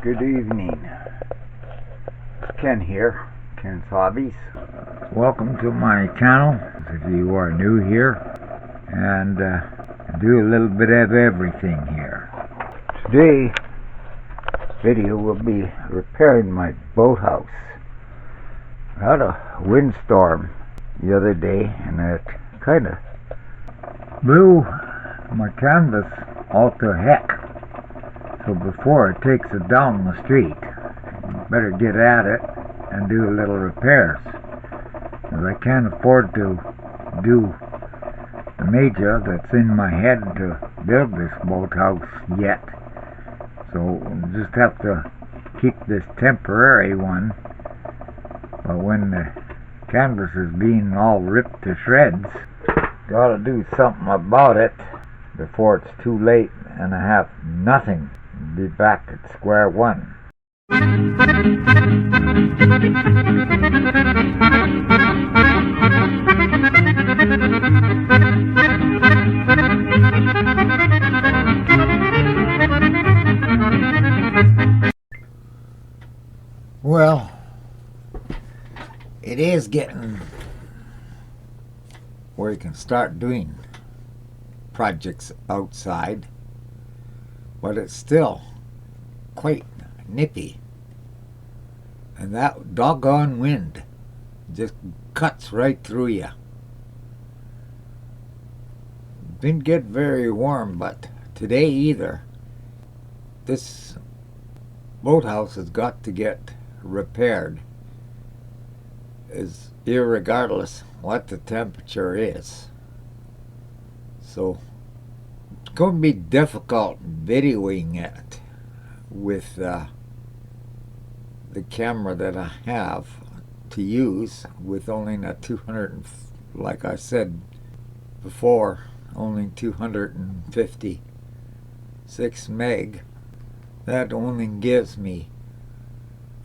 Good evening. Ken here, Ken's Hobbies. Welcome to my channel if you are new here, and do a little bit of everything here. Today video will be repairing my boathouse. I had a windstorm the other day and it kind of blew my canvas all to heck. So before it takes it down the street, better get at it and do a little repairs. As I can't afford to do the major that's in my head to build this boathouse yet. So just have to keep this temporary one. But when the canvas is being all ripped to shreds, gotta do something about it before it's too late and I have nothing. Be back at square one. Well, it is getting where you can start doing projects outside, but it's still quite nippy, and that doggone wind just cuts right through you. Didn't get very warm, but today either. This boathouse has got to get repaired, is irregardless what the temperature is. So it's going to be difficult videoing it with the camera that I have to use with only a 200, like I said before, only 256 meg. That only gives me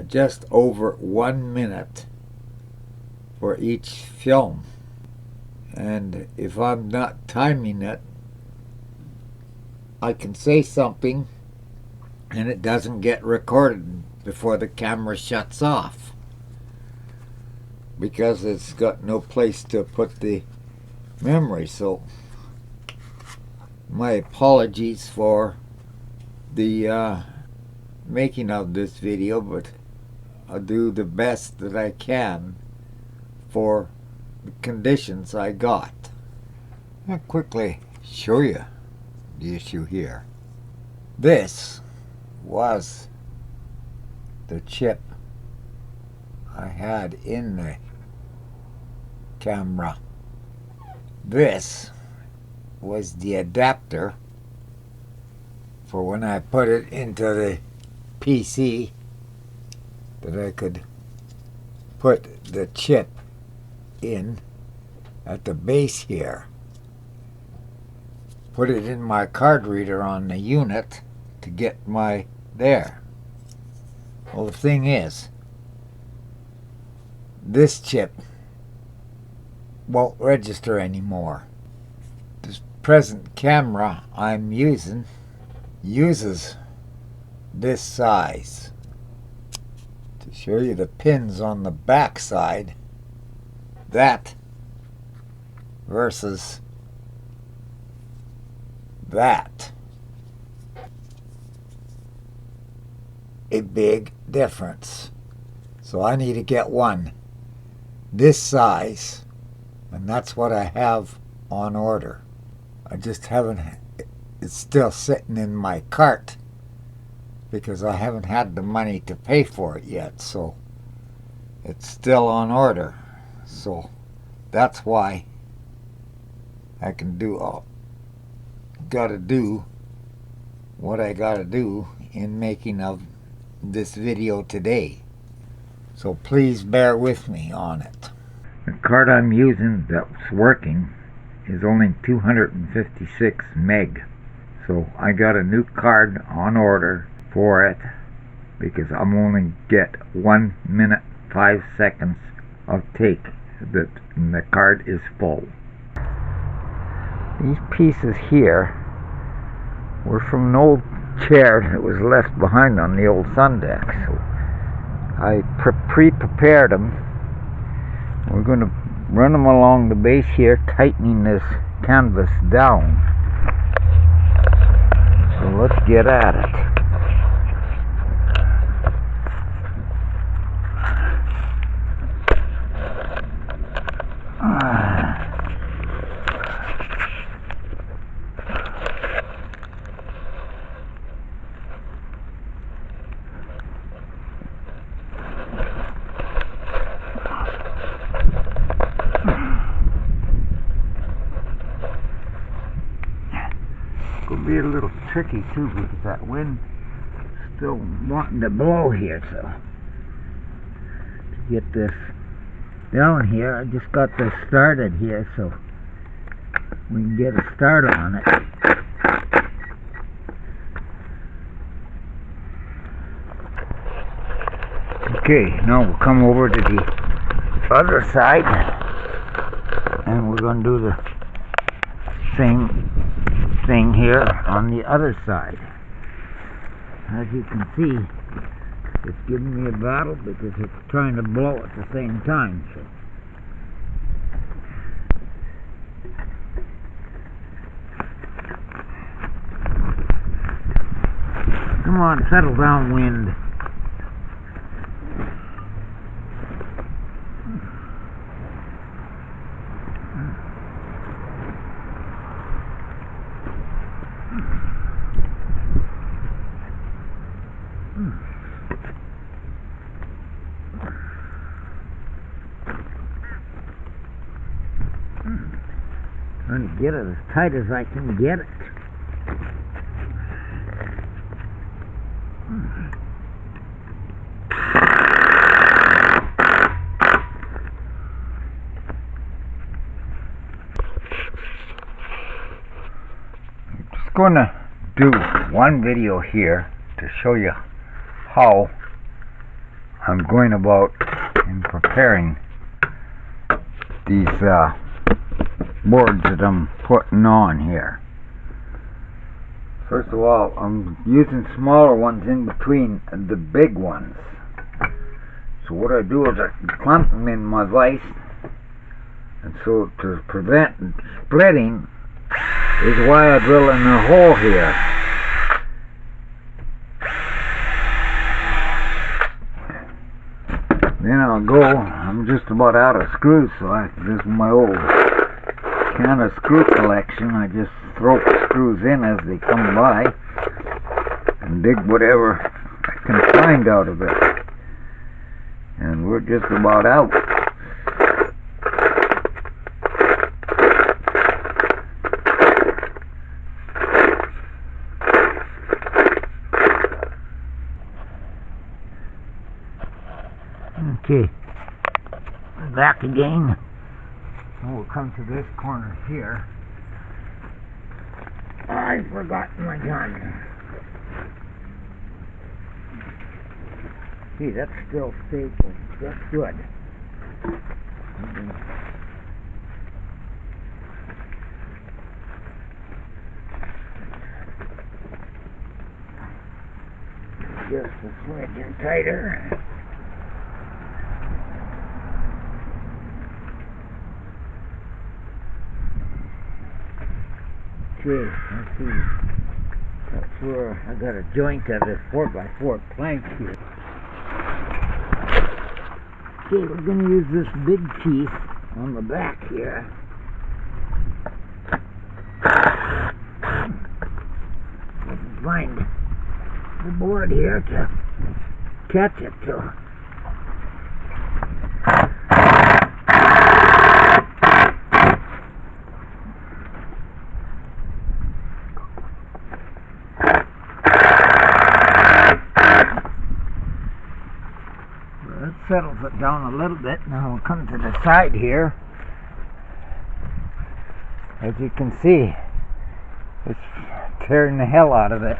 just over 1 minute for each film, and if I'm not timing it, I can say something and it doesn't get recorded before the camera shuts off because it's got no place to put the memory. So my apologies for the making of this video, but I'll do the best that I can for the conditions I got. I'll quickly show you the issue here. This was the chip I had in the camera. This was the adapter for when I put it into the PC, that I could put the chip in at the base here. Put it in my card reader on the unit to get my there. Well, the thing is, this chip won't register anymore. This present camera I'm using uses this size. To show you the pins on the back side, that versus that, a big difference. So I need to get one this size, and that's what I have on order. I just haven't, it's still sitting in my cart because I haven't had the money to pay for it yet, so it's still on order. So that's why I can do gotta do what I gotta do in making of this video today. So please bear with me on it. The card I'm using that's working is only 256 meg. So I got a new card on order for it because I'm only get 1 minute 5 seconds of take. The card is full. These pieces here were from an old chair that was left behind on the old sun deck. So I pre-prepared them. We're going to run them along the base here, tightening this canvas down. So let's get at it. Could be a little tricky too because that wind is still wanting to blow here. So to get this down here, I just got this started here so we can get a start on it. Okay, now we'll come over to the other side and we're going to do the same thing here on the other side. As you can see, it's giving me a battle because it's trying to blow at the same time. So come on, settle down, wind. Trying to get it as tight as I can get it. I'm just going to do one video here to show you how I'm going about in preparing these boards that I'm putting on here. First of all, I'm using smaller ones in between the big ones. So what I do is I clamp them in my vise, and so to prevent splitting is why I drill in a hole here. Then I'll go, I'm just about out of screws, so this is my old can of screw collection. I just throw screws in as they come by and dig whatever I can find out of it. And we're just about out. Okay, back again. We'll come to this corner here. I forgot my gun. See, that's still stable. That's good. Just a smidgen tighter. Okay, let's see. That's where I got a joint of this 4x4 plank here. Okay, we're going to use this big teeth on the back here. Find the board here to catch it to. Settles it down a little bit. Now we'll come to the side here. As you can see, it's tearing the hell out of it.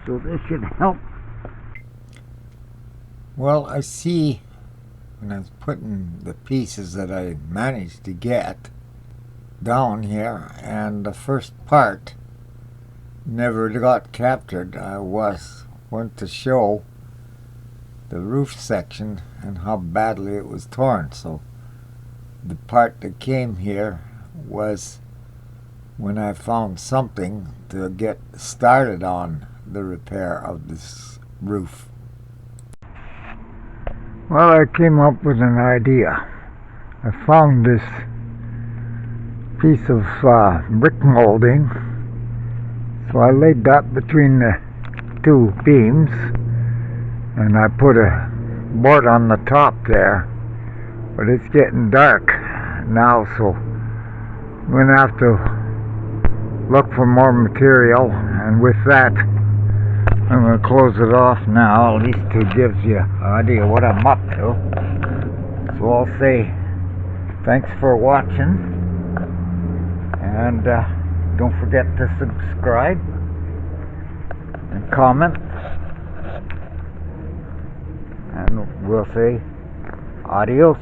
So this should help. Well, I see and I was putting the pieces that I managed to get down here, and the first part never got captured. I went to show the roof section and how badly it was torn. So the part that came here was when I found something to get started on the repair of this roof. Well, I came up with an idea. I found this piece of brick molding, so I laid that between the two beams, and I put a board on the top there, but it's getting dark now, so I'm going to have to look for more material, and with that I'm going to close it off now, at least to give you an idea what I'm up to. So I'll say thanks for watching, and don't forget to subscribe and comment, and we'll say adios.